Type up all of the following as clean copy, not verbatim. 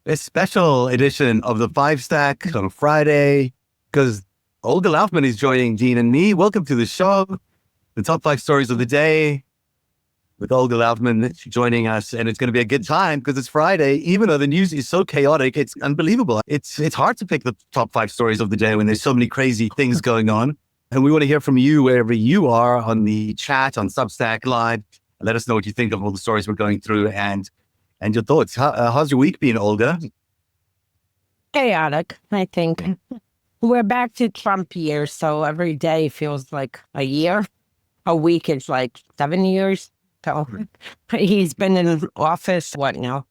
A special edition of the Five Stack on Friday because Olga Lautman is joining Dean and me. Welcome to the show, the top five stories of the day with Olga Lautman joining us. And it's going to be a good time because it's Friday. Even though the news is so chaotic, it's unbelievable. It's hard to pick the top five stories of the day when there's so many crazy things going on. And we want to hear from you wherever you are on the chat, on Substack Live. Let us know what you think of all the stories we're going through and your thoughts. How's your week been, Olga? Chaotic, I think. We're back to Trump years, so every day feels like a year. A week is like 7 years. So he's been in office, what now,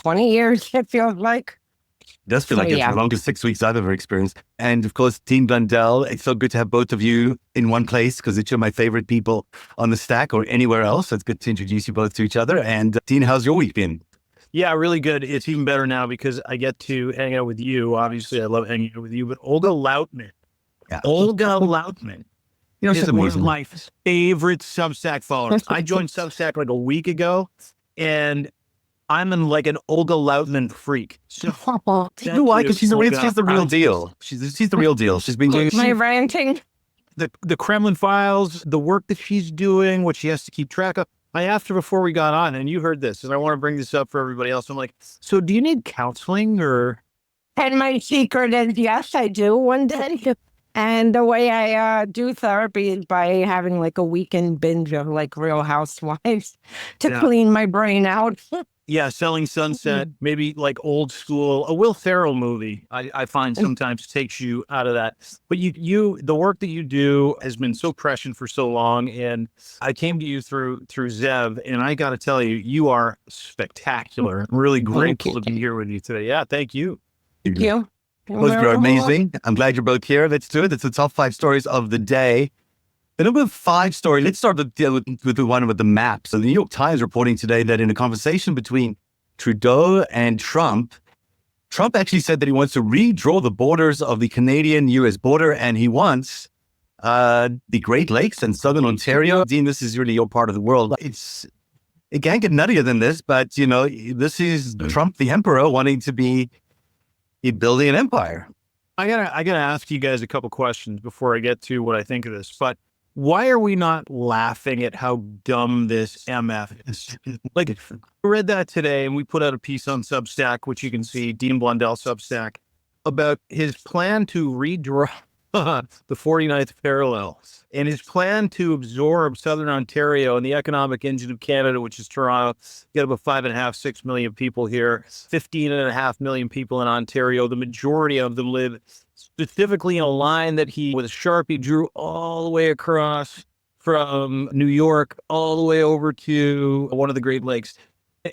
20 years, it feels like. It does feel like it's the longest 6 weeks I've ever experienced. And of course, Dean Blundell, it's so good to have both of you in one place because it's my favorite people on the stack or anywhere else. So it's good to introduce you both to each other. And Dean, how's your week been? Yeah, really good. It's even better now because I get to hang out with you. Obviously, I love hanging out with you, but Olga Lautman. Yeah. Olga Lautman. She's one of amazing. my favorite Substack followers. I joined Substack like a week ago, and I'm like an Olga Lautman freak. So you know why? Because she's the real deal. She's the real deal. She's been doing my ranting. The Kremlin Files, the work that she's doing, what she has to keep track of. I asked her before we got on, and you heard this, and I want to bring this up for everybody else. I'm like, so do you need counseling or? And my secret is, yes, I do one day. And the way I do therapy is by having like a weekend binge of like Real Housewives to clean my brain out. Yeah, Selling Sunset, maybe like old school, a Will Ferrell movie, I find sometimes takes you out of that. But the work that you do has been so prescient for so long. And I came to you through Zev, and I got to tell you, you are spectacular. I'm really grateful to be here with you today. Yeah, thank you. Thank you. Both are amazing. I'm glad you're both here. Let's do it. It's the top five stories of the day. The number 5 story, let's start with the one with the map. So the New York Times reporting today that in a conversation between Trudeau and Trump actually said that he wants to redraw the borders of the Canadian-US border, and he wants the Great Lakes and Southern Ontario. Dean, this is really your part of the world. It can't get nuttier than this, but this is Trump, the emperor, wanting to be building an empire. I gotta ask you guys a couple questions before I get to what I think of this, but why are we not laughing at how dumb this MF is? Like, I read that today, and we put out a piece on Substack, which you can see, Dean Blundell Substack, about his plan to redraw the 49th parallel and his plan to absorb Southern Ontario and the economic engine of Canada, which is Toronto. You got about 5.5, 6 million people here, 15.5 million people in Ontario. The majority of them live specifically in a line that he, with a Sharpie, drew all the way across from New York, all the way over to one of the Great Lakes.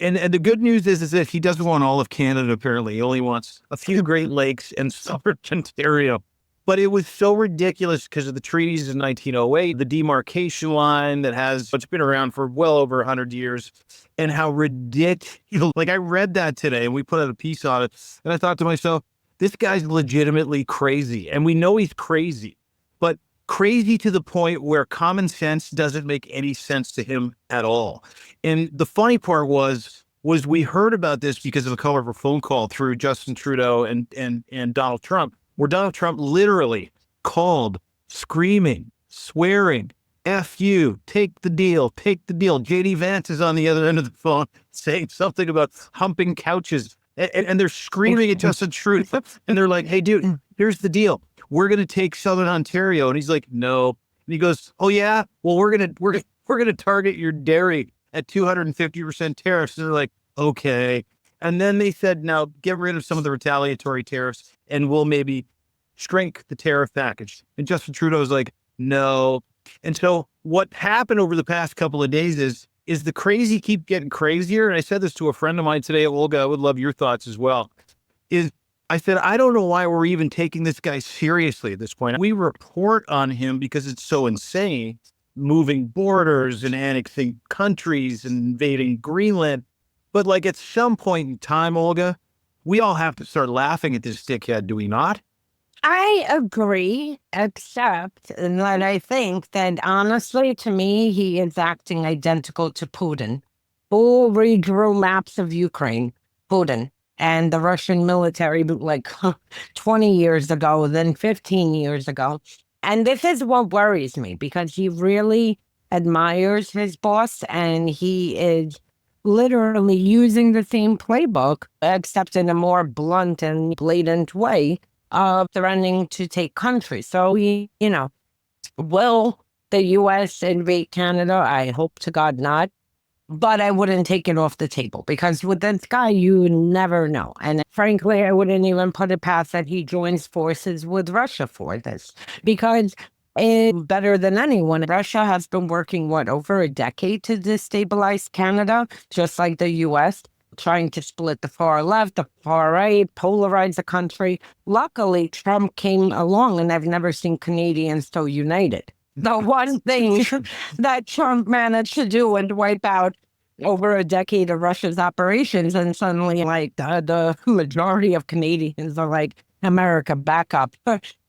And the good news is that he doesn't want all of Canada, apparently. He only wants a few Great Lakes and Southern Ontario. But it was so ridiculous because of the treaties in 1908, the demarcation line it's been around for well over 100 years, and how ridiculous. Like, I read that today, and we put out a piece on it, and I thought to myself, this guy's legitimately crazy. And we know he's crazy, but crazy to the point where common sense doesn't make any sense to him at all. And the funny part was we heard about this because of a colorful phone call through Justin Trudeau and Donald Trump, where Donald Trump literally called, screaming, swearing, F you, take the deal. JD Vance is on the other end of the phone saying something about humping couches. And they're screaming at Justin Trudeau, and they're like, "Hey, dude, here's the deal. We're gonna take Southern Ontario." And he's like, "No." And he goes, "Oh yeah, well we're gonna target your dairy at 250% tariffs." And they're like, "Okay." And then they said, "Now get rid of some of the retaliatory tariffs, and we'll maybe shrink the tariff package." And Justin Trudeau is like, "No." And so what happened over the past couple of days is the crazy keep getting crazier. And I said this to a friend of mine today, Olga, I would love your thoughts as well, I said, I don't know why we're even taking this guy seriously at this point. We report on him because it's so insane, moving borders and annexing countries and invading Greenland. But like at some point in time, Olga, we all have to start laughing at this dickhead, do we not? I agree, except that I think that honestly, to me, he is acting identical to Putin, who redrew maps of Ukraine. Putin. and the Russian military like 20 years ago, then 15 years ago. And this is what worries me because he really admires his boss and he is literally using the same playbook, except in a more blunt and blatant way of threatening to take countries. So will the U.S. invade Canada? I hope to God not. But I wouldn't take it off the table because with this guy, you never know. And frankly, I wouldn't even put it past that he joins forces with Russia for this because it's better than anyone. Russia has been working, over a decade to destabilize Canada, just like the U.S., trying to split the far left, the far right, polarize the country. Luckily, Trump came along and I've never seen Canadians so united. The one thing that Trump managed to do and wipe out over a decade of Russia's operations, and suddenly, like, the majority of Canadians are like, America, back up.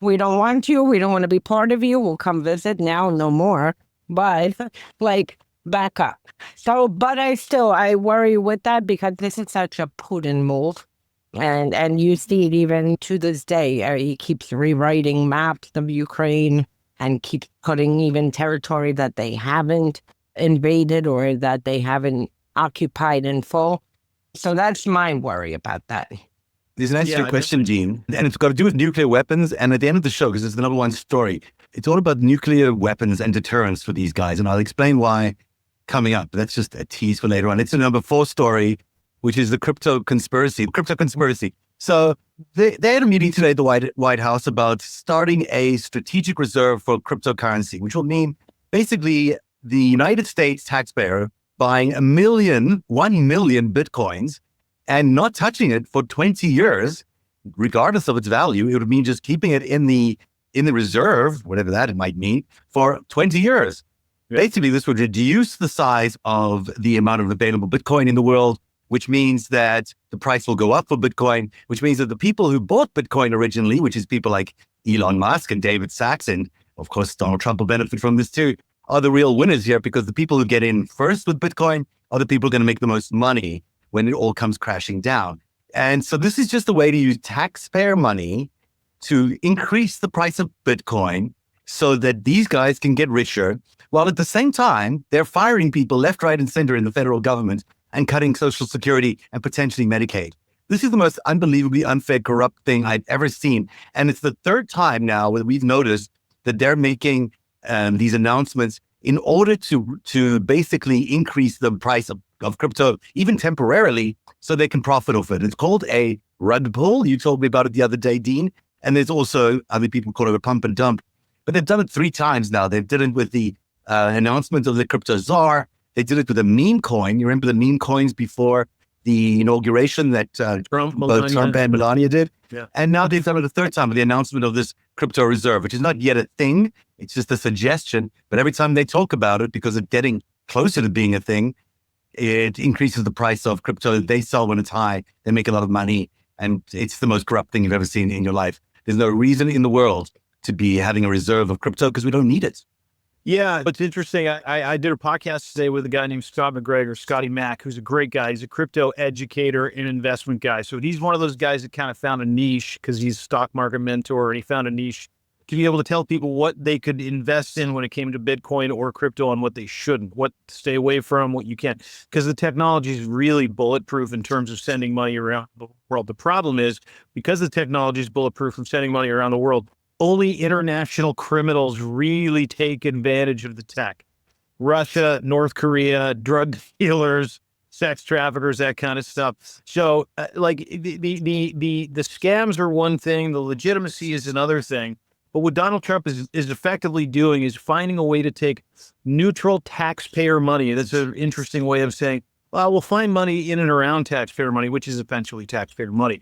We don't want you. We don't want to be part of you. We'll come visit now, no more. But, like, back up. So, but I worry with that because this is such a Putin move. And you see it even to this day. He keeps rewriting maps of Ukraine and keeps putting even territory that they haven't invaded or that they haven't occupied in full. So that's my worry about that. There's an answer to your question, Dean, and it's got to do with nuclear weapons. And at the end of the show, because it's the number one story, it's all about nuclear weapons and deterrence for these guys. And I'll explain why coming up. That's just a tease for later on. It's the number 4 story, which is the crypto conspiracy. So they had a meeting today at the White House about starting a strategic reserve for cryptocurrency, which will mean basically the United States taxpayer buying 1 million Bitcoins and not touching it for 20 years, regardless of its value. It would mean just keeping it in the reserve, whatever that it might mean, for 20 years. Yeah. Basically, this would reduce the size of the amount of available Bitcoin in the world, which means that the price will go up for Bitcoin, which means that the people who bought Bitcoin originally, which is people like Elon Musk and David Sachs, and of course, Donald Trump will benefit from this too, are the real winners here because the people who get in first with Bitcoin are the people going to make the most money when it all comes crashing down. And so this is just a way to use taxpayer money to increase the price of Bitcoin so that these guys can get richer, while at the same time, they're firing people left, right, and center in the federal government and cutting Social Security and potentially Medicaid. This is the most unbelievably unfair, corrupt thing I've ever seen. And it's the third time now that we've noticed that they're making these announcements in order to basically increase the price of crypto, even temporarily, so they can profit off it. It's called a rug pull. You told me about it the other day, Dean. And there's also other people call it a pump and dump. But they've done it 3 times now. They've done it with the announcement of the crypto czar. They did it with a meme coin. You remember the meme coins before the inauguration that Trump and Melania did? Yeah. And now they've done it a 3rd time with the announcement of this crypto reserve, which is not yet a thing. It's just a suggestion. But every time they talk about it, because it's getting closer to being a thing, it increases the price of crypto. They sell when it's high. They make a lot of money. And it's the most corrupt thing you've ever seen in your life. There's no reason in the world to be having a reserve of crypto because we don't need it. Yeah, it's interesting. I did a podcast today with a guy named Scotty Mack, who's a great guy. He's a crypto educator and investment guy. So he's one of those guys that kind of found a niche because he's a stock market mentor, and he found a niche to be able to tell people what they could invest in when it came to Bitcoin or crypto and what they shouldn't, what to stay away from, what you can't, because the technology is really bulletproof in terms of sending money around the world. The problem is because the technology is bulletproof from sending money around the world, only international criminals really take advantage of the tech. Russia, North Korea, drug dealers, sex traffickers, that kind of stuff. So like the scams are one thing, the legitimacy is another thing. But what Donald Trump is effectively doing is finding a way to take neutral taxpayer money. That's an interesting way of saying, well, we'll find money in and around taxpayer money, which is eventually taxpayer money.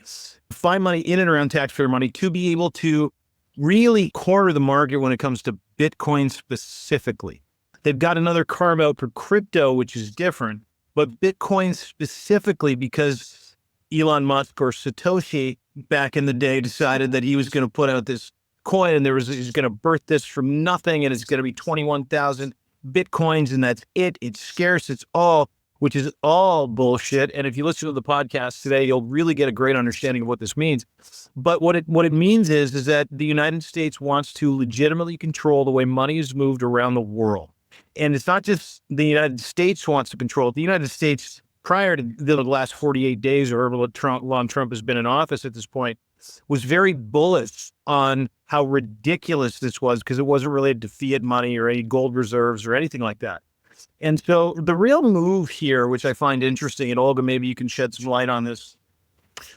Find money in and around taxpayer money to be able to really corner the market when it comes to Bitcoin specifically. They've got another carve out for crypto, which is different, but Bitcoin specifically because Elon Musk or Satoshi back in the day decided that he was going to put out this coin and he's going to birth this from nothing and it's going to be 21,000 Bitcoins and that's it. It's scarce. It's all. which is all bullshit. And if you listen to the podcast today, you'll really get a great understanding of what this means. But what it means is that the United States wants to legitimately control the way money is moved around the world. And it's not just the United States wants to control it. The United States, prior to the last 48 days or however long Trump has been in office at this point, was very bullish on how ridiculous this was because it wasn't related to fiat money or any gold reserves or anything like that. And so the real move here, which I find interesting, and Olga, maybe you can shed some light on this.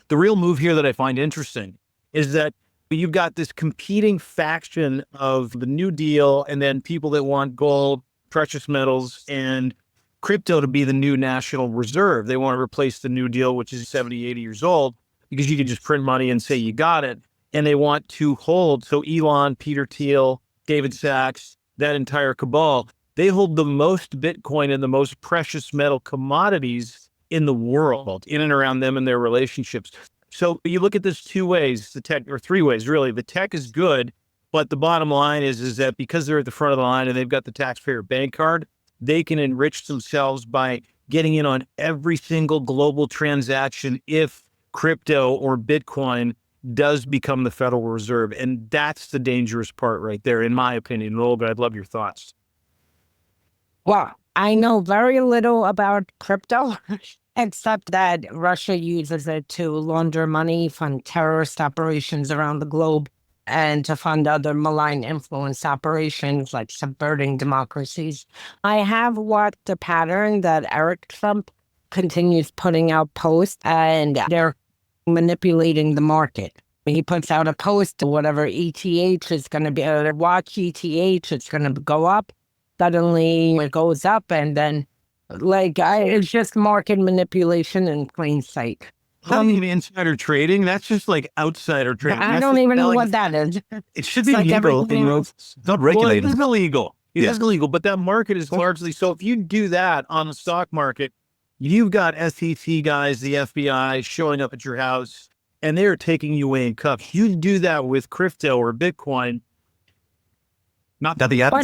The real move here that I find interesting is that you've got this competing faction of the New Deal and then people that want gold, precious metals, and crypto to be the new national reserve. They want to replace the New Deal, which is 70, 80 years old, because you can just print money and say you got it. And they want to hold, so Elon, Peter Thiel, David Sachs, that entire cabal, they hold the most Bitcoin and the most precious metal commodities in the world, in and around them and their relationships. So you look at this two ways, the tech, or three ways, really. The tech is good, but the bottom line is that because they're at the front of the line and they've got the taxpayer bank card, they can enrich themselves by getting in on every single global transaction if crypto or Bitcoin does become the Federal Reserve. And that's the dangerous part right there, in my opinion. Olga, I'd love your thoughts. Well, I know very little about crypto, except that Russia uses it to launder money, fund terrorist operations around the globe, and to fund other malign influence operations like subverting democracies. I have watched the pattern that Eric Trump continues putting out posts, and they're manipulating the market. He puts out a post, whatever ETH is going to be, watch ETH, it's going to go up. Suddenly it goes up, and then it's just market manipulation in plain sight. Not even insider trading. That's just like outsider trading. I don't even know what that is. It should be legal. It's not regulated. Well, it's illegal. It is illegal, but that market is largely, so if you do that on the stock market, you've got SEC guys, the FBI showing up at your house, and they're taking you away in cuffs. You do that with crypto or Bitcoin. Not that the But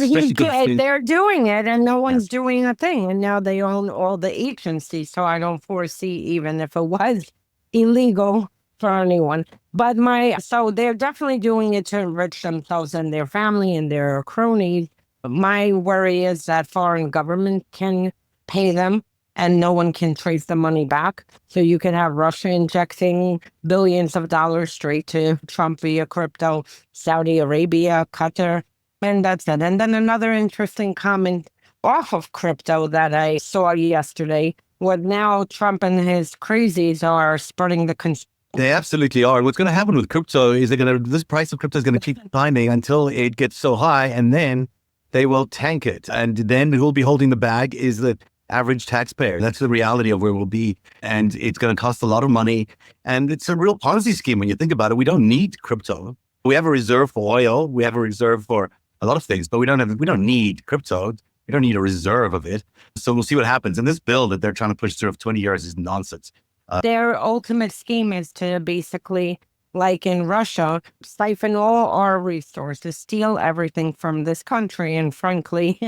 they're doing it, and no one's doing a thing. And now they own all the agencies, so I don't foresee, even if it was illegal, for anyone. But so they're definitely doing it to enrich themselves and their family and their cronies. My worry is that foreign government can pay them and no one can trace the money back. So you can have Russia injecting billions of dollars straight to Trump via crypto, Saudi Arabia, Qatar, and that's it. And then another interesting comment off of crypto that I saw yesterday was now Trump and his crazies are spreading the They absolutely are. What's going to happen with crypto is this price of crypto is going to keep climbing until it gets so high, and then they will tank it. And then who will be holding the bag is the average taxpayer. That's the reality of where we'll be. And it's going to cost a lot of money. And it's a real Ponzi scheme when you think about it. We don't need crypto. We have a reserve for oil. We have a reserve for a lot of things, but we don't need crypto. We don't need a reserve of it. So we'll see what happens. And this bill that they're trying to push through of 20 years is nonsense. Their ultimate scheme is to basically, like in Russia, siphon all our resources, steal everything from this country. And frankly,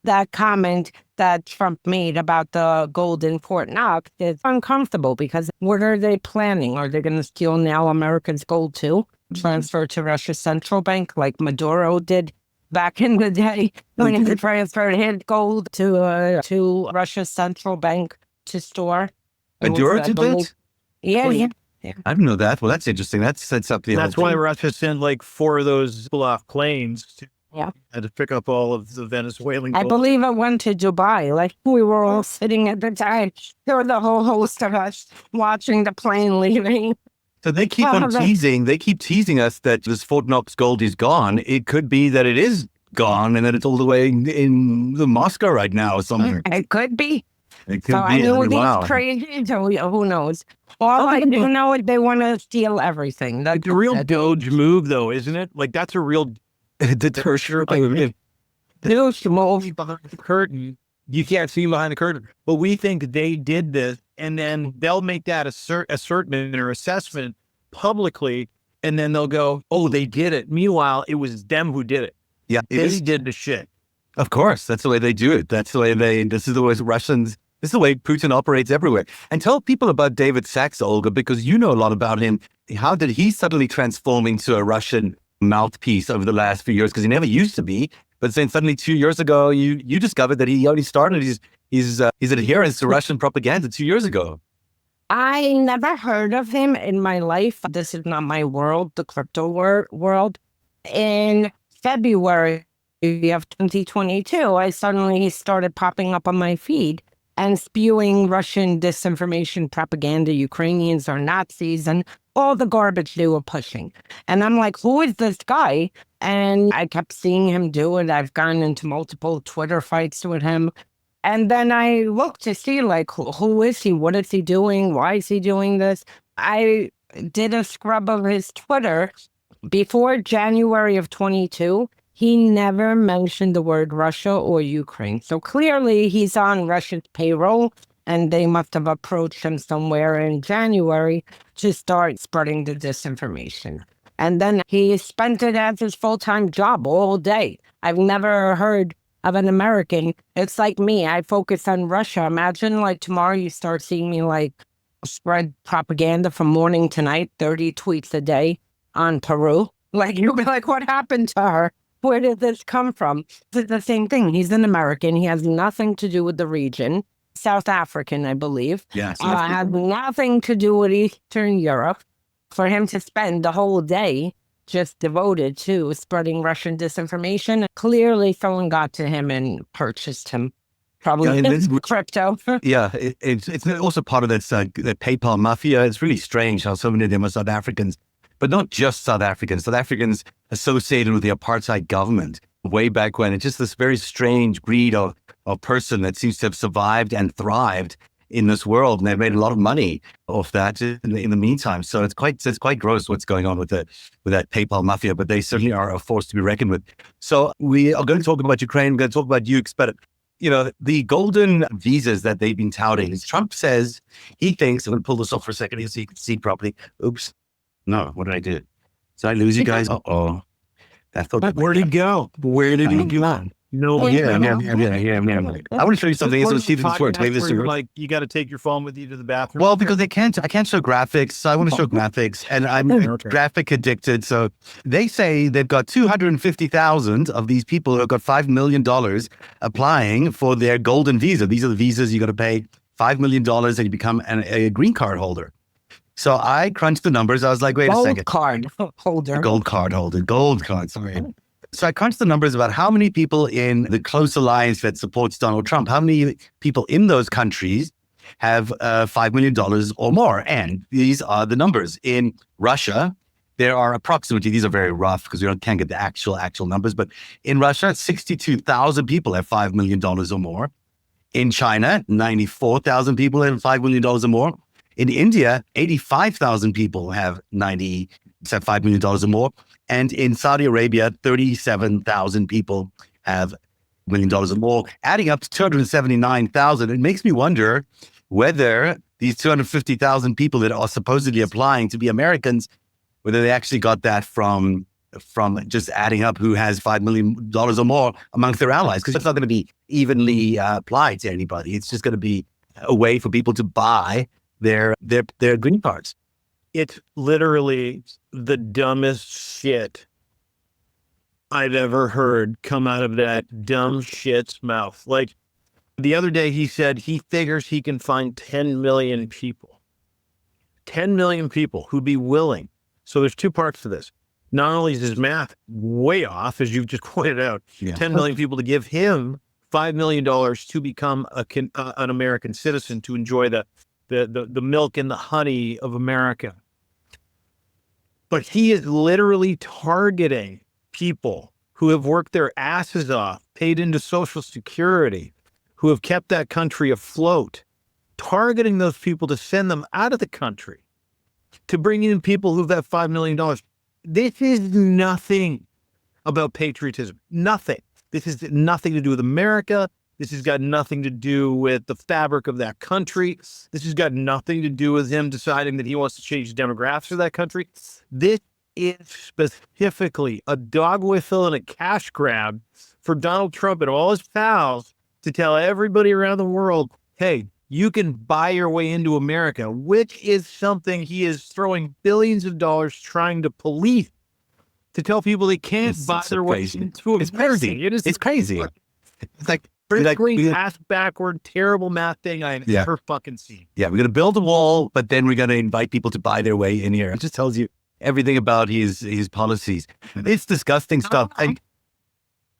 that comment that Trump made about the gold in Fort Knox is uncomfortable, because what are they planning? Are they going to steal now America's gold too? Transfer to Russia's central bank like Maduro did back in the day when he transferred his gold to Russia's central bank to store. Maduro did that? Yeah. I didn't know that. Well, that's interesting. That sets up the. That's why Russia sent like 4 of those pull-off planes to pick up all of the Venezuelan gold. I believe it went to Dubai. Like, we were all sitting at the time. There were the whole host of us watching the plane leaving. So they keep on teasing. They keep teasing us that this Fort Knox gold is gone. It could be that it is gone and that it's all the way in Moscow right now or something. It could be. It could So be. I know Wow. these crazy. So who knows? All I do know is they want to steal everything. It's a real Doge move, though, isn't it? Like, that's a real Deterrent. Doge move behind the curtain. You can't see behind the curtain, but we think they did this, and then they'll make that assertion or assessment publicly, and then they'll go, "Oh, they did it." Meanwhile, it was them who did it. Yeah, They did the shit. Of course, that's the way they do it. This is the way Russians This is the way Putin operates everywhere. And tell people about David Sachs, Olga, because you know a lot about him. How did he suddenly transform into a Russian mouthpiece over the last few years? Because he never used to be. But then suddenly 2 years ago, you discovered that he already started his adherence to Russian propaganda 2 years ago. I never heard of him in my life. This is not my world, the crypto world. In February of 2022, I suddenly started popping up on my feed and spewing Russian disinformation propaganda. Ukrainians are Nazis and all the garbage they were pushing. And I'm like, who is this guy? And I kept seeing him do it. I've gotten into multiple Twitter fights with him. And then I looked to see, like, who is he? What is he doing? Why is he doing this? I did a scrub of his Twitter. Before January of 22, he never mentioned the word Russia or Ukraine. So clearly he's on Russia's payroll, and they must have approached him somewhere in January to start spreading the disinformation. And then he spent it as his full-time job all day. I've never heard of an American. It's like me. I focus on Russia. Imagine like tomorrow you start seeing me like spread propaganda from morning to night, 30 tweets a day on Peru. Like you'll be like, what happened to her? Where did this come from? It's the same thing. He's an American. He has nothing to do with the region. South African, I believe. Yes. Has nothing to do with Eastern Europe. For him to spend the whole day just devoted to spreading Russian disinformation. Clearly, someone got to him and purchased him. Probably crypto. Yeah, it's also part of that PayPal mafia. It's really strange how so many of them are South Africans, but not just South Africans. South Africans associated with the apartheid government way back when. It's just this very strange breed of person that seems to have survived and thrived in this world, and they've made a lot of money off that in the meantime. So it's quite gross what's going on with that PayPal mafia, but they certainly are a force to be reckoned with. So we are going to talk about Ukraine, we're going to talk about Nukes, but the golden visas that they've been touting. Trump says he thinks, I'm going to pull this off for a second here so you can see properly. Oops. No, what did I do? Did I lose you guys? Uh-oh. Where'd he go? Where did he go? No, yeah. I want to show you something. So see if this works. Maybe this works. Like you got to take your phone with you to the bathroom. Well, because I can't show graphics. So I want to show graphics, and I'm graphic addicted. So they say they've got 250,000 of these people who have got $5 million applying for their golden visa. These are the visas you got to pay $5 million and you become a green card holder. So I crunched the numbers. I was like, wait a second. Gold card, sorry. So I crunched the numbers about how many people in the close alliance that supports Donald Trump, how many people in those countries have $5 million or more. And these are the numbers. In Russia, there are approximately, these are very rough because we can't get the actual numbers, but in Russia, 62,000 people have $5 million or more. In China, 94,000 people have $5 million or more. In India, 85,000 people have $5 million or more. And in Saudi Arabia, 37,000 people have $1 million or more, adding up to 279,000. It makes me wonder whether these 250,000 people that are supposedly applying to be Americans, whether they actually got that from just adding up who has $5 million or more amongst their allies, because it's not going to be evenly applied to anybody. It's just going to be a way for people to buy their green cards. It's literally the dumbest shit I've ever heard come out of that dumb shit's mouth. Like the other day, he said he figures he can find 10 million people. 10 million people who'd be willing. So there's two parts to this. Not only is his math way off, as you've just pointed out, 10 million people to give him $5 million to become an American citizen, to enjoy the milk and the honey of America. But he is literally targeting people who have worked their asses off, paid into Social Security, who have kept that country afloat, targeting those people to send them out of the country, to bring in people who've got $5 million. This is nothing about patriotism. Nothing. This has nothing to do with America. This has got nothing to do with the fabric of that country. This has got nothing to do with him deciding that he wants to change the demographics of that country. This is specifically a dog whistle and a cash grab for Donald Trump and all his pals to tell everybody around the world hey, you can buy your way into America, which is something he is throwing billions of dollars trying to police, to tell people they can't buy their way into America. It's crazy. It's crazy. It's like, ass backward, terrible math thing I have ever fucking seen. Yeah, we're going to build a wall, but then we're going to invite people to buy their way in here. It just tells you everything about his policies. It's disgusting stuff.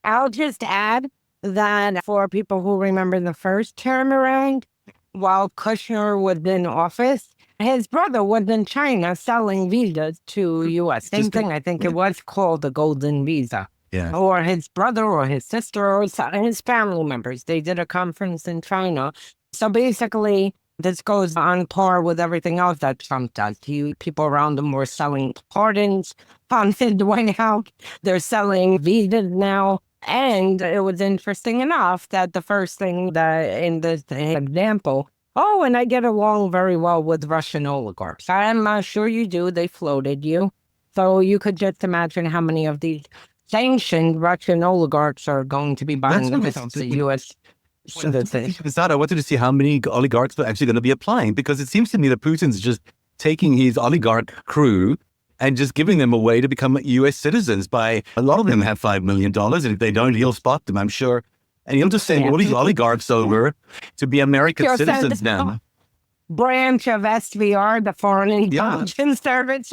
I'll just add that for people who remember the first term around, while Kushner was in office, his brother was in China selling visas to U.S. Same thing, I think it was called the Golden Visa. Yeah. Or his brother or his sister or his family members. They did a conference in China. So basically, this goes on par with everything else that Trump does. People around him were selling pardons on his White House. They're selling visas now. And it was interesting enough that the first thing that in this example, and I get along very well with Russian oligarchs. I'm sure you do. They floated you. So you could just imagine how many of these sanctioned Russian oligarchs are going to be buying the U.S. I wanted to see how many oligarchs are actually going to be applying, because it seems to me that Putin's just taking his oligarch crew and just giving them away to become U.S. citizens. By a lot of them have $5 million, and if they don't, he'll spot them, I'm sure. And he'll just send all these oligarchs over to be American citizens now. Branch of SVR, the Foreign Intelligence Service,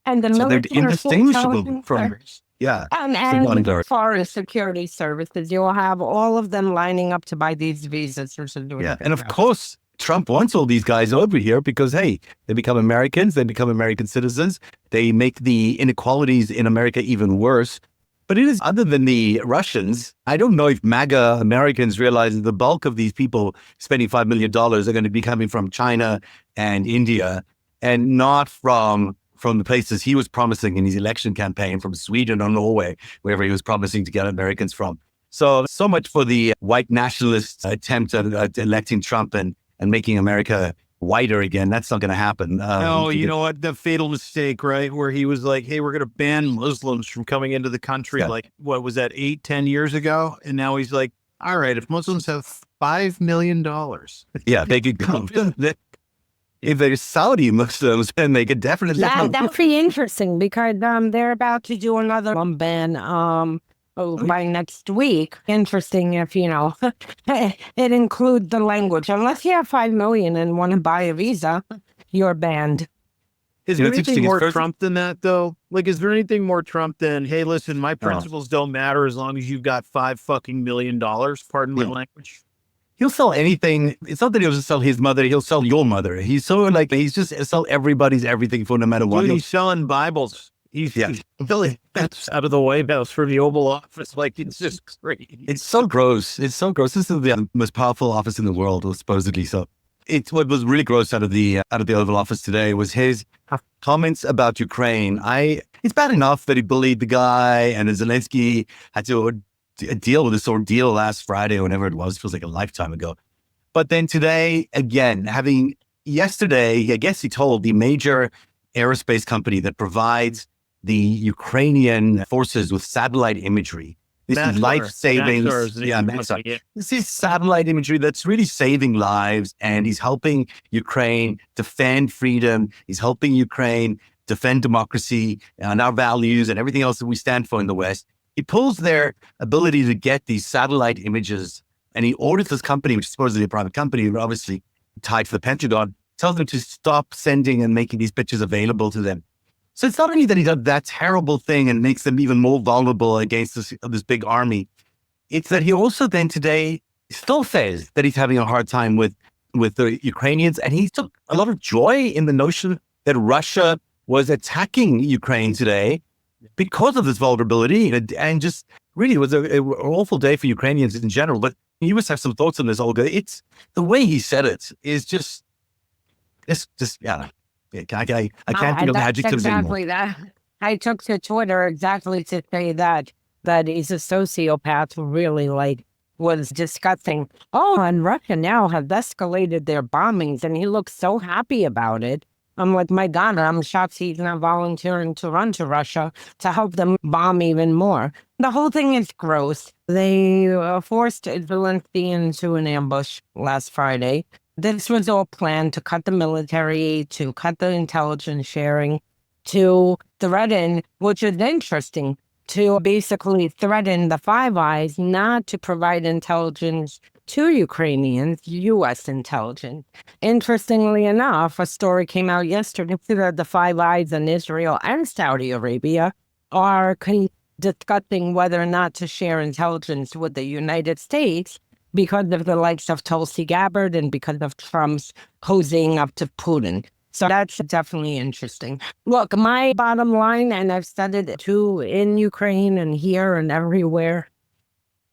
and the military. They're indistinguishable from... Yeah. And as far as security services, you'll have all of them lining up to buy these visas. And of course, Trump wants all these guys over here because, hey, they become Americans, they become American citizens. They make the inequalities in America even worse. But it is, other than the Russians, I don't know if MAGA Americans realize that the bulk of these people spending $5 million are going to be coming from China and India, and not from the places he was promising in his election campaign, from Sweden or Norway, wherever he was promising to get Americans from. So much for the white nationalist attempt at electing Trump and making America whiter again. That's not going to happen. You know what? The fatal mistake, right? Where he was like, hey, we're going to ban Muslims from coming into the country. Like, what was that, 8-10 years ago? And now he's like, all right, if Muslims have $5 million. Yeah, they could go. If they're Saudi Muslims, then they could definitely... That'd be interesting, because they're about to do another ban by next week. Interesting if, it includes the language. Unless you have 5 million and want to buy a visa, you're banned. Is there anything more Trump than that, though? Like, is there anything more Trump than, hey, listen, my principles don't matter as long as you've got $5 million, pardon my language? He'll sell anything. It's not that he'll just sell his mother. He'll sell your mother. He's just sell everybody's everything for no matter what. Dude, he's selling Bibles. He's really out of the White House for the Oval Office. Like, it's just great. It's so gross. It's so gross. This is the most powerful office in the world, supposedly. So it's what was really gross out of the Oval Office today was his comments about Ukraine. It's bad enough that he bullied the guy, and Zelensky had to deal with this ordeal last Friday or whenever it was. It feels like a lifetime ago. But then today, again, yesterday, I guess he told the major aerospace company that provides the Ukrainian forces with satellite imagery. This is life-saving. This is satellite imagery that's really saving lives, and he's helping Ukraine defend freedom. He's helping Ukraine defend democracy and our values and everything else that we stand for in the West. He pulls their ability to get these satellite images, and he orders this company, which is supposedly a private company, but obviously tied to the Pentagon, tells them to stop sending and making these pictures available to them. So it's not only that he does that terrible thing and makes them even more vulnerable against this big army. It's that he also then today still says that he's having a hard time with the Ukrainians, and he took a lot of joy in the notion that Russia was attacking Ukraine today because of this vulnerability, and just really was an awful day for Ukrainians in general. But you must have some thoughts on this, Olga. It's the way he said it is just I can't think of adjectives exactly anymore. That. I took to Twitter exactly to say that he's a sociopath who really was discussing, and Russia now has escalated their bombings, and he looks so happy about it. I'm like, my God, I'm shocked he's not volunteering to run to Russia to help them bomb even more. The whole thing is gross. They forced Zelensky into an ambush last Friday. This was all planned to cut the military, to cut the intelligence sharing, to threaten, which is interesting, to basically threaten the Five Eyes not to provide intelligence to Ukrainians, U.S. intelligence. Interestingly enough, a story came out yesterday that the Five Eyes in Israel and Saudi Arabia are discussing whether or not to share intelligence with the United States because of the likes of Tulsi Gabbard and because of Trump's cozying up to Putin. So that's definitely interesting. Look, my bottom line, and I've said it too in Ukraine and here and everywhere,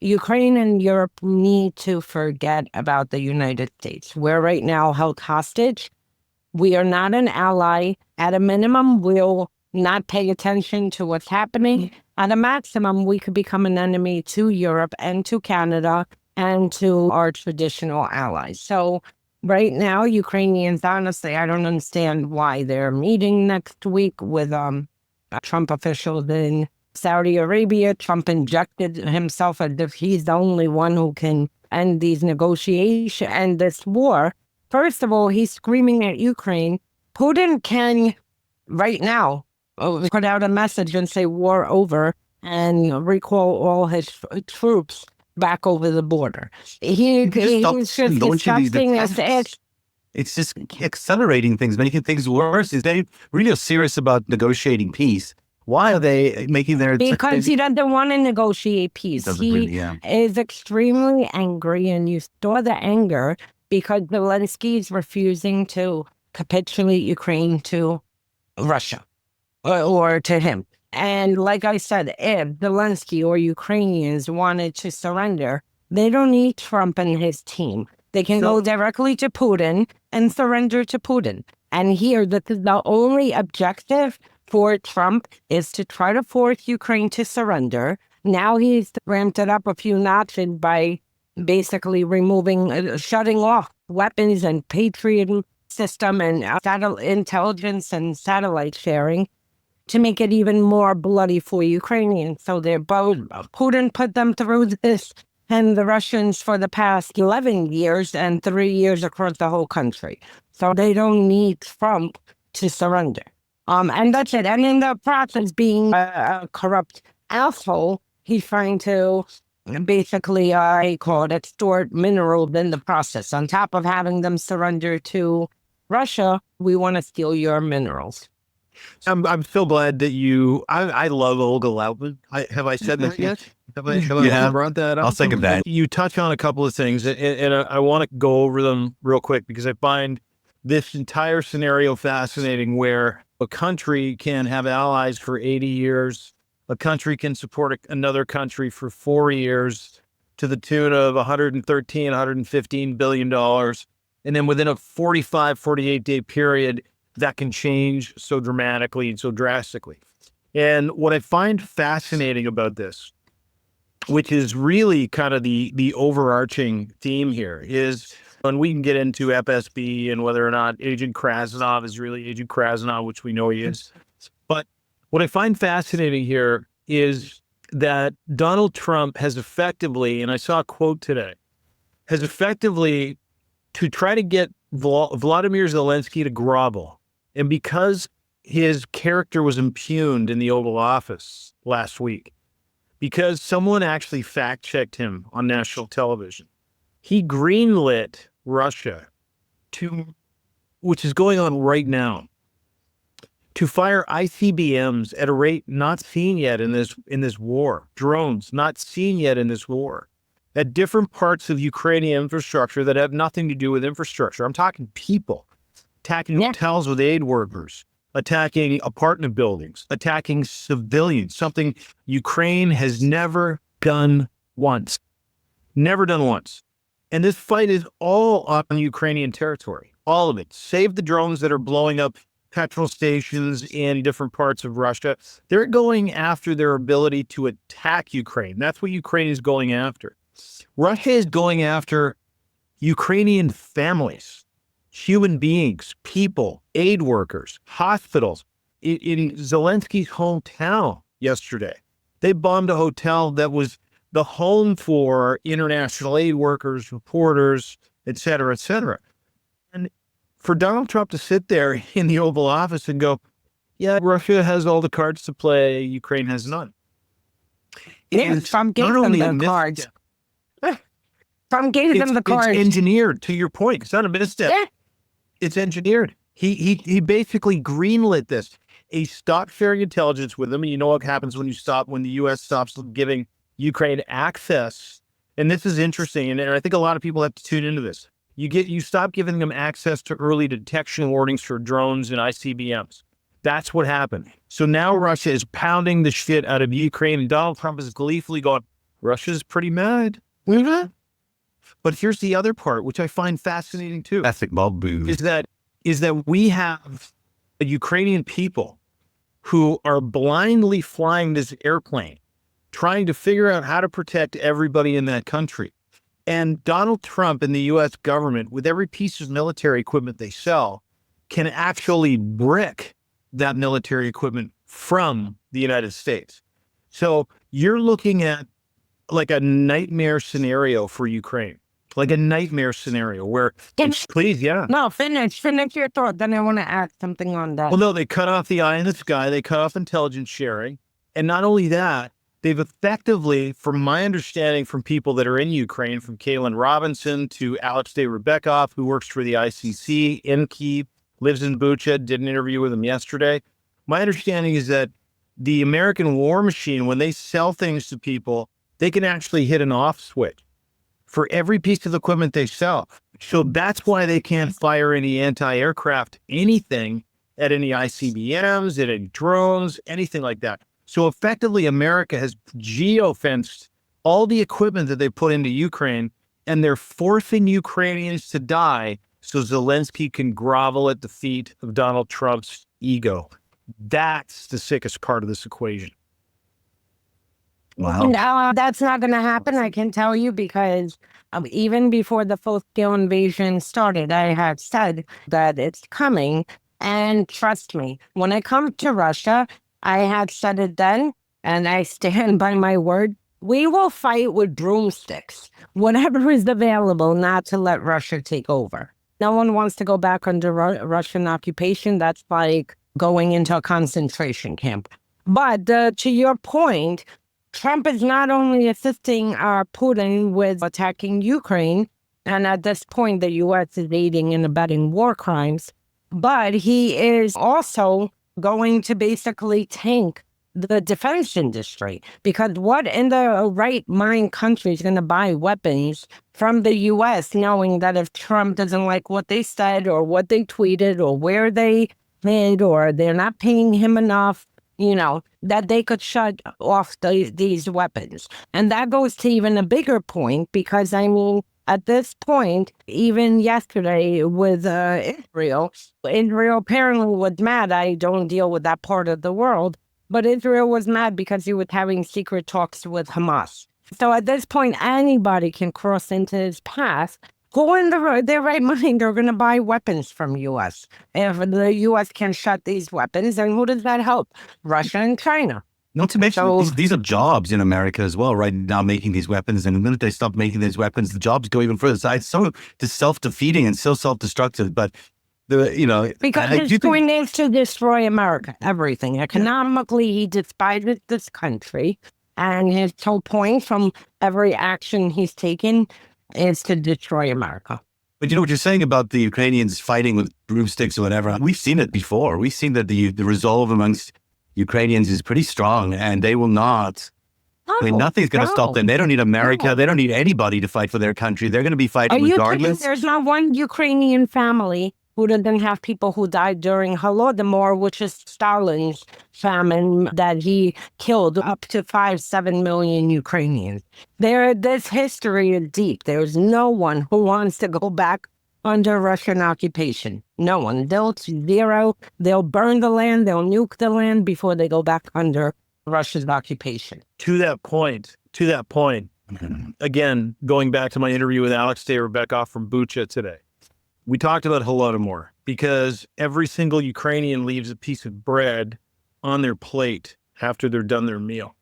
Ukraine and Europe need to forget about the United States. We're right now held hostage. We are not an ally. At a minimum, we'll not pay attention to what's happening. At a maximum, we could become an enemy to Europe and to Canada and to our traditional allies. So right now, Ukrainians, honestly, I don't understand why they're meeting next week with Trump officials in Saudi Arabia. Trump injected himself as if he's the only one who can end these negotiations and this war. First of all, he's screaming at Ukraine. Putin can, right now, put out a message and say war over and recall all his troops back over the border. He's just disgusting. It's just accelerating things, making things worse. Is they really are serious about negotiating peace? Why are they making their... Because he doesn't want to negotiate peace. He is extremely angry, and you saw the anger because Zelensky is refusing to capitulate Ukraine to Russia or to him. And like I said, if Zelensky or Ukrainians wanted to surrender, they don't need Trump and his team. They can go directly to Putin and surrender to Putin. And here, the only objective for Trump is to try to force Ukraine to surrender. Now he's ramped it up a few notches by basically shutting off weapons and Patriot system and intelligence and satellite sharing to make it even more bloody for Ukrainians. So they're both, Putin put them through this, and the Russians for the past 11 years and 3 years across the whole country. So they don't need Trump to surrender. And that's it. And in the process, being a corrupt asshole, he's trying to basically, extort minerals in the process. On top of having them surrender to Russia, we want to steal your minerals. I'm so glad that I love Olga Lautman. Have I said that yet? Have I brought that up? I'll think of that. You touch on a couple of things, and I want to go over them real quick because I find this entire scenario fascinating where a country can have allies for 80 years. A country can support another country for 4 years to the tune of $113, $115 billion. And then within a 45, 48-day period, that can change so dramatically and so drastically. And what I find fascinating about this, which is really kind of the overarching theme here, is when we can get into FSB and whether or not Agent Krasnov is really Agent Krasnov, which we know he is. But what I find fascinating here is that Donald Trump has effectively, and I saw a quote today, has effectively to try to get Vladimir Zelensky to grovel. And because his character was impugned in the Oval Office last week, because someone actually fact-checked him on national television, he greenlit Russia which is going on right now, to fire ICBMs at a rate not seen yet in this war, drones not seen yet in this war, at different parts of Ukrainian infrastructure that have nothing to do with infrastructure. I'm talking people, attacking hotels with aid workers, attacking apartment buildings, attacking civilians, something Ukraine has never done once. Never done once. And this fight is all on Ukrainian territory, all of it. Save the drones that are blowing up petrol stations in different parts of Russia. They're going after their ability to attack Ukraine. That's what Ukraine is going after. Russia is going after Ukrainian families, human beings, people, aid workers, hospitals. In Zelensky's hometown yesterday, they bombed a hotel that was the home for international aid workers, reporters, et cetera, et cetera. And for Donald Trump to sit there in the Oval Office and go, yeah, Russia has all the cards to play, Ukraine has none. Yeah, Trump gave them the cards. Trump gave them the cards. It's engineered, to your point. It's not a misstep. Yeah. It's engineered. He basically greenlit this. He stopped sharing intelligence with them. And you know what happens when the U.S. stops giving Ukraine access. And this is interesting. And I think a lot of people have to tune into this. You stop giving them access to early detection warnings for drones and ICBMs. That's what happened. So now Russia is pounding the shit out of Ukraine, and Donald Trump is gleefully going, Russia's pretty mad. But here's the other part, which I find fascinating too. Classic mob move. Is that we have a Ukrainian people who are blindly flying this airplane, trying to figure out how to protect everybody in that country. And Donald Trump and the U.S. government, with every piece of military equipment they sell, can actually brick that military equipment from the United States. So you're looking at like a nightmare scenario for Ukraine, like a nightmare scenario where, please, yeah. No, finish your thought. Then I want to add something on that. Well, no, they cut off the eye in the sky. They cut off intelligence sharing. And not only that, they've effectively, from my understanding from people that are in Ukraine, from Kaylin Robinson to Alex de Rebekov, who works for the ICC in Kyiv, lives in Bucha, did an interview with him yesterday. My understanding is that the American war machine, when they sell things to people, they can actually hit an off switch for every piece of equipment they sell. So that's why they can't fire any anti-aircraft, anything at any ICBMs, at any drones, anything like that. So effectively, America has geofenced all the equipment that they put into Ukraine, and they're forcing Ukrainians to die so Zelensky can grovel at the feet of Donald Trump's ego. That's the sickest part of this equation. Wow. And that's not going to happen, I can tell you, because even before the full-scale invasion started, I had said that it's coming. And trust me, when it comes to Russia, I had said it then, and I stand by my word. We will fight with broomsticks, whatever is available, not to let Russia take over. No one wants to go back under Russian occupation. That's like going into a concentration camp. But to your point, Trump is not only assisting Putin with attacking Ukraine, and at this point, the U.S. is aiding and abetting war crimes, but he is also going to basically tank the defense industry, because what in the right mind country is going to buy weapons from the U.S. knowing that if Trump doesn't like what they said or what they tweeted or where they made or they're not paying him enough, that they could shut off these weapons. And that goes to even a bigger point, because at this point, even yesterday with Israel apparently was mad. I don't deal with that part of the world. But Israel was mad because he was having secret talks with Hamas. So at this point, anybody can cross into his path. Who in their right mind are going to buy weapons from U.S.? If the U.S. can shut these weapons, then who does that help? Russia and China. Not to mention, these are jobs in America as well, right now, making these weapons. And the minute they stop making these weapons, the jobs go even further. So it's so self-defeating and so self-destructive. But because his point is to destroy America, everything. Economically, he despises this country, and his whole point from every action he's taken is to destroy America. But you know what you're saying about the Ukrainians fighting with broomsticks or whatever? We've seen it before. We've seen that the resolve amongst Ukrainians is pretty strong, and they will not. Nothing's going to stop them. They don't need America. No. They don't need anybody to fight for their country. They're going to be fighting regardless. There's not one Ukrainian family who didn't have people who died during Holodomor, which is Stalin's famine that he killed up to 5-7 million Ukrainians. This history is deep. There's no one who wants to go back under Russian occupation. No one. They'll burn the land, they'll nuke the land before they go back under Russia's occupation. To that point, again, going back to my interview with Alex de Rebekov from Bucha today, We talked about Holodomor because every single Ukrainian leaves a piece of bread on their plate after they're done their meal.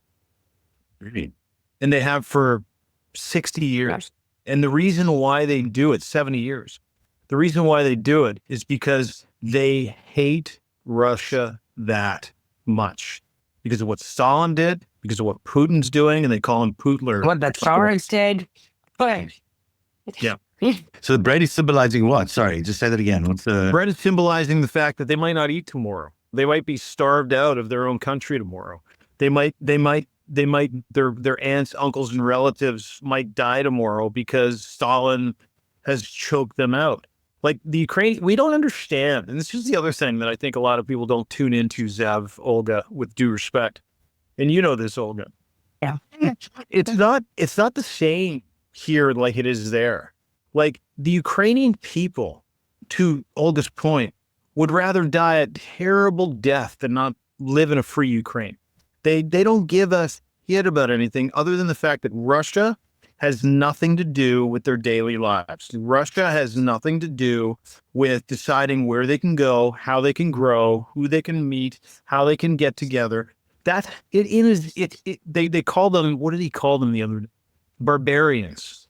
Really? And they have for 60 years. And the reason why they do it, 70 years, the reason why they do it is because they hate Russia that much. Because of what Stalin did, because of what Putin's doing, and they call him Putler. What the Tsars did. But Yeah. So the bread is symbolizing what? Sorry, just say that again. What's the Bread is symbolizing the fact that they might not eat tomorrow. They might be starved out of their own country tomorrow. Their aunts, uncles, and relatives might die tomorrow because Stalin has choked them out. Like the Ukraine, we don't understand. And this is the other thing that I think a lot of people don't tune into, Zev, Olga, with due respect. And you know this, Olga. Yeah. It's not the same here like it is there. Like the Ukrainian people, to Olga's point, would rather die a terrible death than not live in a free Ukraine. They don't give a shit about anything other than the fact that Russia has nothing to do with their daily lives. Russia has nothing to do with deciding where they can go, how they can grow, who they can meet, how they can get together. They call them, what did he call them the other day? Barbarians.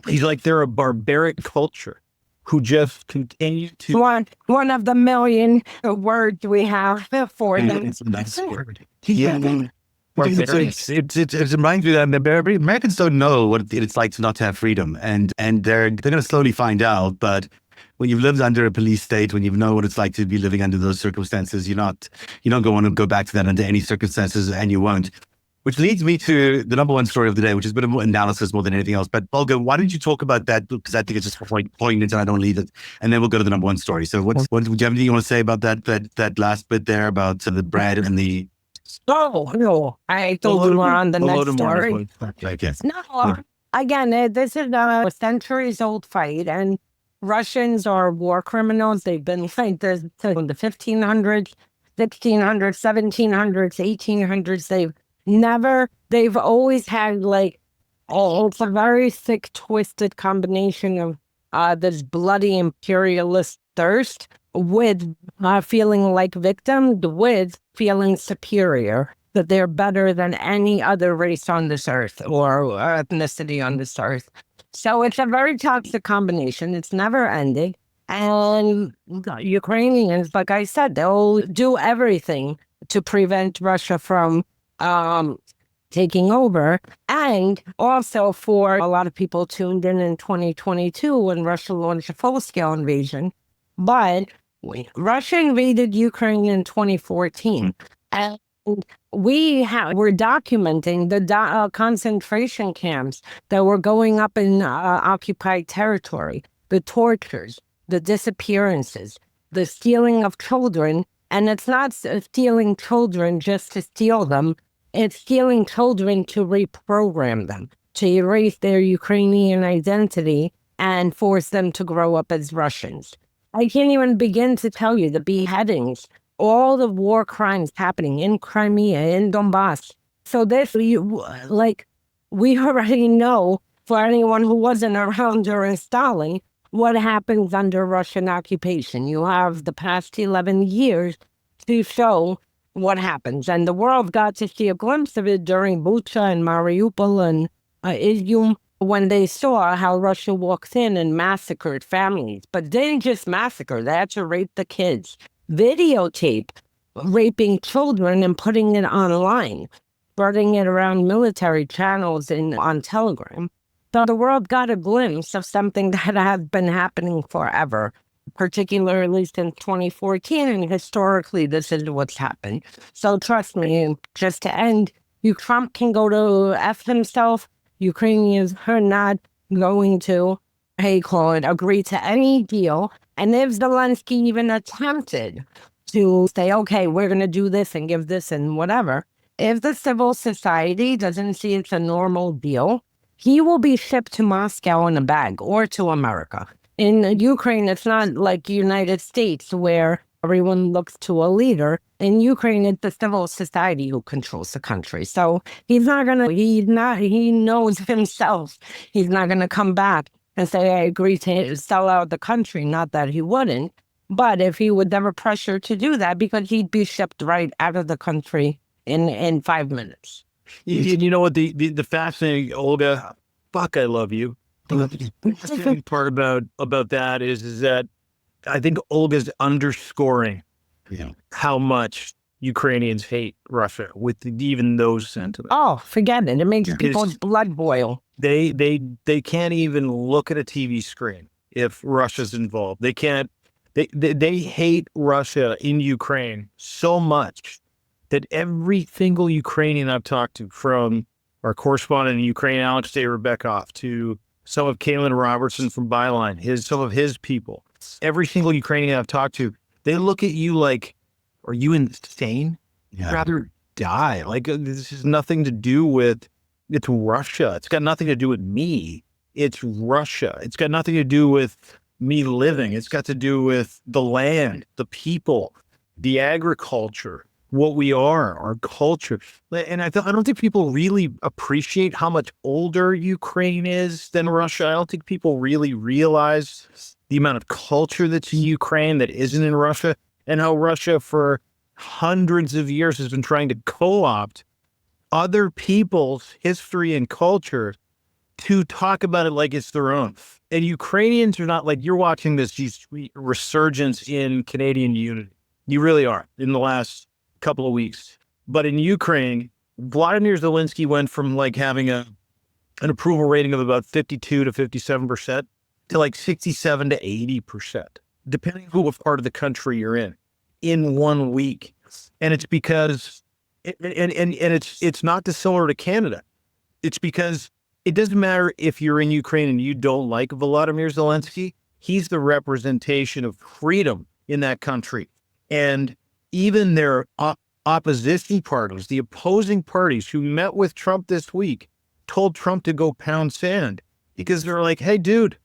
He's like, they're a barbaric culture who just continue to. one of the million words we have for them. It's a nice word. Yeah. It reminds me that Americans don't know what it's like to not have freedom, and they're going to slowly find out. But when you've lived under a police state, when you know what it's like to be living under those circumstances, you don't want to go back to that under any circumstances, and you won't. Which leads me to the number one story of the day, which is a bit of analysis more than anything else. But Olga, why don't you talk about that? Because I think it's just poignant and I don't leave it. And then we'll go to the number one story. So what do you have anything you want to say about that last bit there about the bread and the... No, I told you we're on the next story. I guess. No, again, this is a centuries-old fight, and Russians are war criminals. They've been like this in the 1500s, 1600s, 1700s, 1800s. They've always had it's a very sick, twisted combination of this bloody imperialist thirst with feeling like victims, with feeling superior, that they're better than any other race on this earth or ethnicity on this earth. So it's a very toxic combination. It's never ending. And Ukrainians, like I said, they'll do everything to prevent Russia from taking over. And also for a lot of people tuned in 2022 when Russia launched a full-scale invasion. But Russia invaded Ukraine in 2014. And we're documenting the concentration camps that were going up in occupied territory, the tortures, the disappearances, the stealing of children. And it's not stealing children just to steal them. It's stealing children to reprogram them, to erase their Ukrainian identity and force them to grow up as Russians. I can't even begin to tell you the beheadings, all the war crimes happening in Crimea, in Donbass. So we already know, for anyone who wasn't around during Stalin, what happens under Russian occupation. You have the past 11 years to show what happens. And the world got to see a glimpse of it during Bucha and Mariupol and Izium, when they saw how Russia walked in and massacred families. But they didn't just massacre, they had to rape the kids, videotape raping children and putting it online, spreading it around military channels on Telegram. So the world got a glimpse of something that has been happening forever, particularly since 2014, and historically this is what's happened. So trust me, just to end, Trump can go to F himself. Ukrainians are not going to, agree to any deal. And if Zelensky even attempted to say, okay, we're going to do this and give this and whatever, if the civil society doesn't see it's a normal deal, he will be shipped to Moscow in a bag or to America. In Ukraine, it's not like the United States where everyone looks to a leader. In Ukraine, it's the civil society who controls the country. So he knows himself. He's not going to come back and say, I agree to sell out the country. Not that he wouldn't, but if he would never pressure to do that, because he'd be shipped right out of the country in 5 minutes. You know what? The fascinating, Olga, fuck, I love you. The fascinating part about that is that I think Olga's underscoring how much Ukrainians hate Russia with even those sentiments. Oh, forget it. It makes people's blood boil. They can't even look at a TV screen if Russia's involved. They can't. They hate Russia in Ukraine so much that every single Ukrainian I've talked to, from our correspondent in Ukraine, Alex Rebekov, to some of Kalen Robertson from Byline, some of his people, every single Ukrainian I've talked to, they look at you like, are you insane? Yeah. I'd rather die. Like, this has nothing to do with, it's Russia. It's got nothing to do with me. It's Russia. It's got nothing to do with me living. It's got to do with the land, the people, the agriculture, what we are, our culture. And I don't think people really appreciate how much older Ukraine is than Russia. I don't think people really realize the amount of culture that's in Ukraine that isn't in Russia, and how Russia for hundreds of years has been trying to co-opt other people's history and culture to talk about it like it's their own. And Ukrainians are not like, you're watching this resurgence in Canadian unity. You really are, in the last couple of weeks. But in Ukraine, Vladimir Zelensky went from like having an approval rating of about 52 to 57% to like 67 to 80%, depending on what part of the country you're in 1 week. And it's because, it's not dissimilar to Canada. It's because it doesn't matter if you're in Ukraine and you don't like Volodymyr Zelensky, he's the representation of freedom in that country. And even their opposition parties, the opposing parties who met with Trump this week, told Trump to go pound sand, because they're like, hey, dude,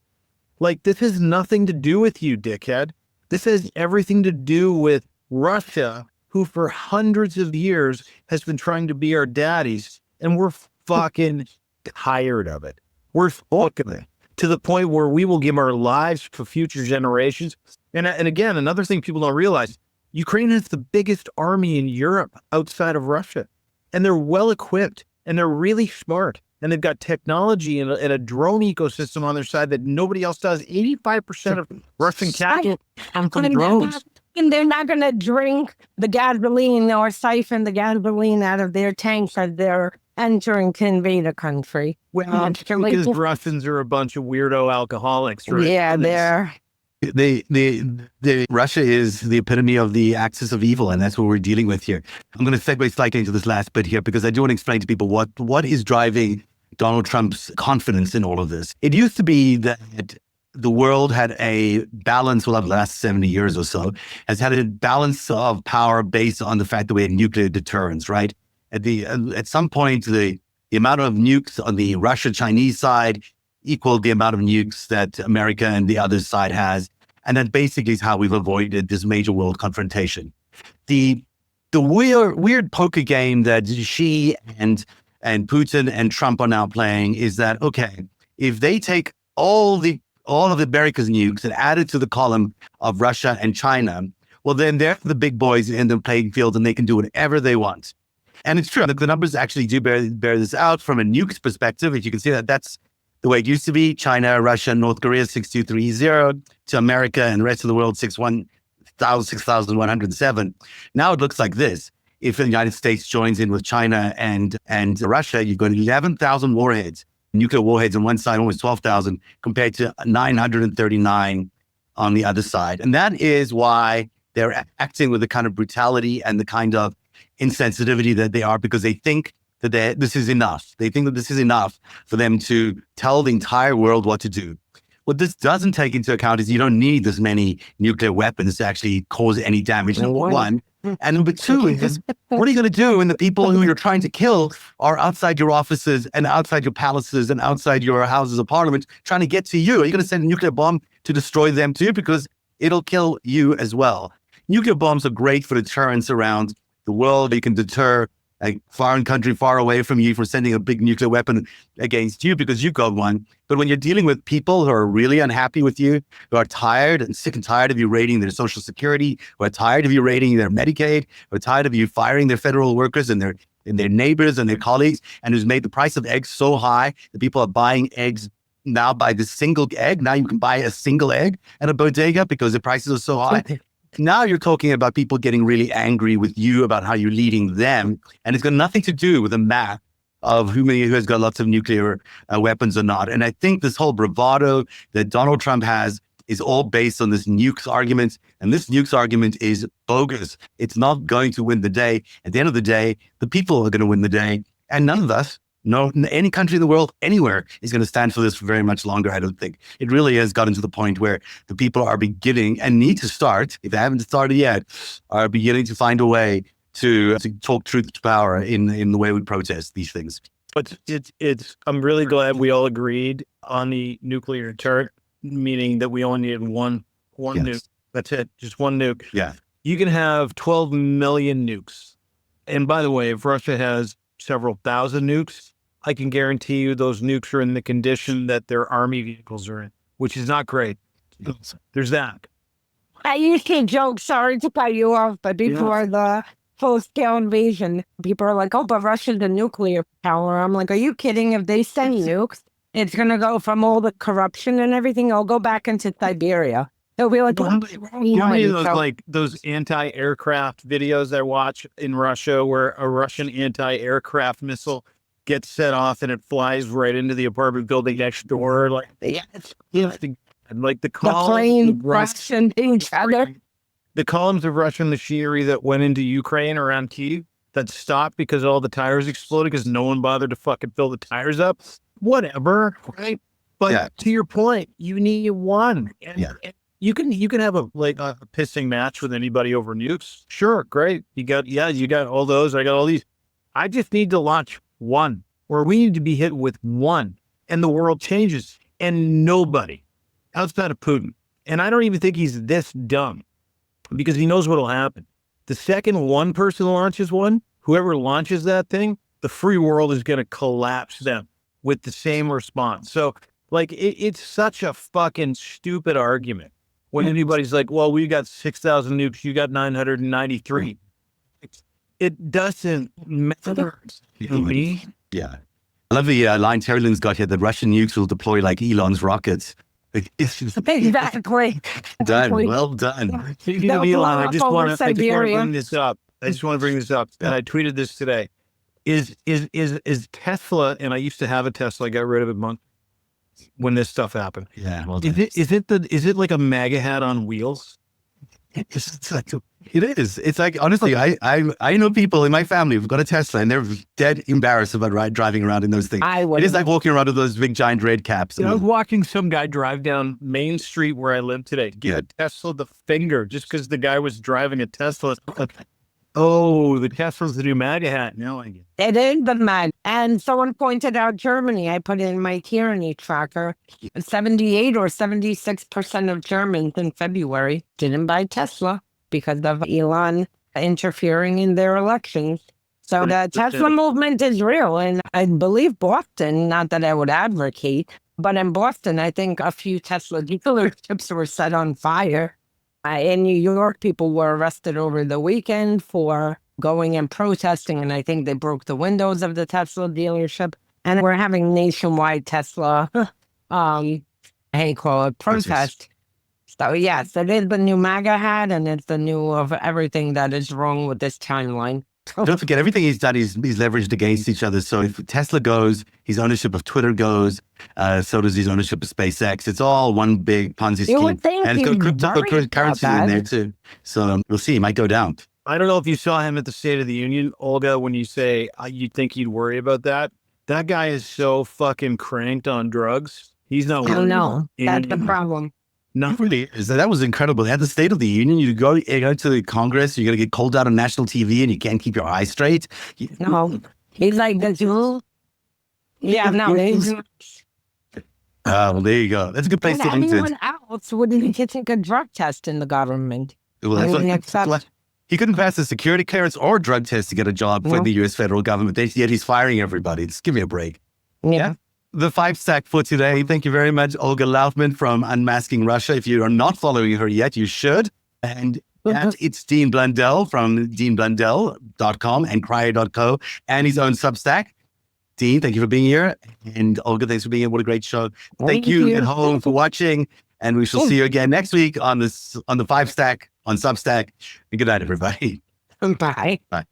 like, this has nothing to do with you, dickhead. This has everything to do with Russia, who for hundreds of years has been trying to be our daddies, and we're fucking tired of it. We're fucking it to the point where we will give our lives for future generations. And again, another thing people don't realize, Ukraine has the biggest army in Europe outside of Russia, and they're well equipped, and they're really smart, and they've got technology and a drone ecosystem on their side that nobody else does. 85% of Russian capital comes from drones. And they're not going to drink the gasoline or siphon the gasoline out of their tanks as they're entering to invade a country. Well, because Russians are a bunch of weirdo alcoholics, right? Yeah, they're... The Russia is the epitome of the axis of evil, and that's what we're dealing with here. I'm going to segue slightly into this last bit here, because I do want to explain to people what is driving Donald Trump's confidence in all of this. It used to be that the world had a balance, well, the last 70 years or so, has had a balance of power based on the fact that we had nuclear deterrence, right? At some point, the amount of nukes on the Russia-Chinese side equaled the amount of nukes that America and the other side has. And that basically is how we've avoided this major world confrontation. The weird poker game that Xi and Putin and Trump are now playing is that, okay, if they take all of America's nukes and add it to the column of Russia and China, well, then they're the big boys in the playing field, and they can do whatever they want. And it's true. The numbers actually do bear this out from a nukes perspective. If you can see that, that's the way it used to be. China, Russia, North Korea, 6,230 to America and the rest of the world, 6,107. Now it looks like this. If the United States joins in with China and Russia, you've got 11,000 warheads, nuclear warheads on one side, almost 12,000, compared to 939 on the other side. And that is why they're acting with the kind of brutality and the kind of insensitivity that they are, because they think that this is enough. They think that this is enough for them to tell the entire world what to do. What this doesn't take into account is you don't need this many nuclear weapons to actually cause any damage, number one. And number two is, what are you going to do when the people who you're trying to kill are outside your offices and outside your palaces and outside your houses of parliament trying to get to you? Are you going to send a nuclear bomb to destroy them too? Because it'll kill you as well. Nuclear bombs are great for deterrence around the world. You can deter a foreign country far away from you for sending a big nuclear weapon against you because you've got one. But when you're dealing with people who are really unhappy with you, who are tired and sick and tired of you raiding their Social Security, who are tired of you raiding their Medicaid, who are tired of you firing their federal workers and their neighbors and their colleagues, and who's made the price of eggs so high that people are buying eggs now by the single egg. Now you can buy a single egg at a bodega because the prices are so high. Now you're talking about people getting really angry with you about how you're leading them. And it's got nothing to do with the math of who has got lots of nuclear weapons or not. And I think this whole bravado that Donald Trump has is all based on this nukes argument. And this nukes argument is bogus. It's not going to win the day. At the end of the day, the people are going to win the day. And none of us, no, any country in the world, anywhere, is going to stand for this for very much longer, I don't think. It really has gotten to the point where the people are beginning and need to start, if they haven't started yet, are beginning to find a way to talk truth to power in the way we protest these things. But I'm really glad we all agreed on the nuclear deterrent, meaning that we only needed one Yes. nuke. That's it, just one nuke. Yeah. You can have 12 million nukes. And by the way, if Russia has several thousand nukes, I can guarantee you those nukes are in the condition that their army vehicles are in, which is not great. There's that. I used to joke, sorry to cut you off, but before the full-scale invasion, people are like, oh, but Russia's a nuclear power. I'm like, are you kidding? If they send nukes, it's going to go from all the corruption and everything, I'll go back into Siberia. They'll be like, How many of those anti-aircraft videos I watch in Russia where a Russian anti-aircraft missile gets set off and it flies right into the apartment building next door? Like, and like the plane crashing each other. The columns of Russian machinery that went into Ukraine around Kyiv that stopped because all the tires exploded because no one bothered to fucking fill the tires up. Whatever, right? But to your point, you need one. And you can have a pissing match with anybody over nukes. Sure, great. You got all those. I got all these. I just need to launch one, or we need to be hit with one, and the world changes. And nobody outside of Putin, and I don't even think he's this dumb, because he knows what'll happen. The second one person launches one, whoever launches that thing, the free world is going to collapse them with the same response. So, it's such a fucking stupid argument when anybody's like, well, we got 6,000 nukes, you got 993. It doesn't matter to me. Yeah. I love the line Terry Lynn's got here that Russian nukes will deploy like Elon's rockets. Exactly. Done. Well done. Speaking of Elon, I just want to bring this up. And I tweeted this today. Is Tesla, and I used to have a Tesla, I got rid of it when this stuff happened. Yeah. Well, is it like a MAGA hat on wheels? it is. It's like, honestly, I know people in my family who've got a Tesla and they're dead embarrassed about driving around in those things. It is like walking around with those big giant red caps. I was watching some guy drive down Main Street where I live today, give a Tesla the finger just because the guy was driving a Tesla. Oh, the Tesla's the new MAGA hat. Now I get it. It is the MAGA. And someone pointed out Germany. I put it in my tyranny tracker. 78 or 76% of Germans in February didn't buy Tesla because of Elon interfering in their elections. So the Tesla movement is real. And I believe Boston, not that I would advocate, but in Boston, I think a few Tesla dealerships were set on fire. In New York, people were arrested over the weekend for going and protesting, and I think they broke the windows of the Tesla dealership. And we're having nationwide Tesla, protest. So yes, it is the new MAGA hat, and it's the new of everything that is wrong with this timeline. Don't forget, everything he's done, he's leveraged against each other. So if Tesla goes, his ownership of Twitter goes, so does his ownership of SpaceX. It's all one big Ponzi scheme. And it's got cryptocurrency in there too. So we'll see. He might go down. I don't know if you saw him at the State of the Union, Olga, when you say you think he'd worry about that. That guy is so fucking cranked on drugs. He's not worried. I know. That's the problem. Not really. That was incredible. At the State of the Union, you go to the Congress, you're going to get called out on national TV and you can't keep your eyes straight. No. He's like, yeah, no. Well, there you go. That's a good place to end it. Anyone else wouldn't take a drug test in the government. Well, he He couldn't pass a security clearance or drug test to get a job for No. the U.S. federal government. Yet he's firing everybody. Just give me a break. Yeah. The 5-stack for today. Thank you very much, Olga Lautman from Unmasking Russia. If you are not following her yet, you should. And it's Dean Blundell from deanblundell.com and crier.co and his own Substack. Dean, thank you for being here. And Olga, thanks for being here. What a great show. Thank you at home for watching. And we shall see you again next week on the 5-stack on Substack. And good night, everybody. Bye. Bye.